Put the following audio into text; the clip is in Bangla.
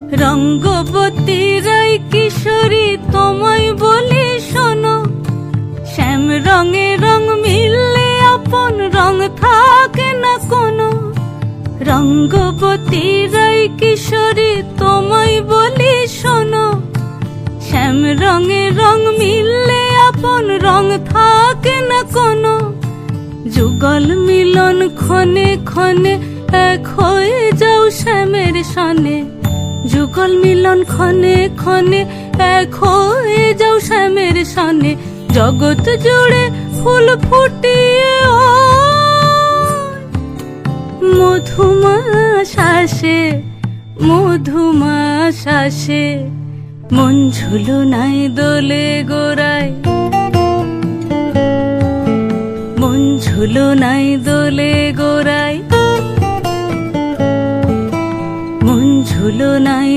রঙ্গবতী রাই কিশোরী তোমায় বলি শোনো, শ্যাম রঙে রং মিললে আপন রং থাকে না কোনো। রঙ্গবতী রাই কিশোরী তোমায় বলি শোনো, শ্যাম রঙে রং মিললে আপন রং থাকে না কোনো। যুগল মিলন ক্ষণে ক্ষণে এক হয়ে যাও শ্যামের সনে, যুগল মিলন ক্ষণে ক্ষণে এক হয়ে যাও শ্যামের সনে। জগৎ জুড়ে ফুল ফুটিয়ে মধুমাস আসে, মধুমাস আসে, মন ঝুলনায় দোলে গোড়ায়, মন ঝুলনায় দোলে গোড়ায়, মন ঝুলনায়।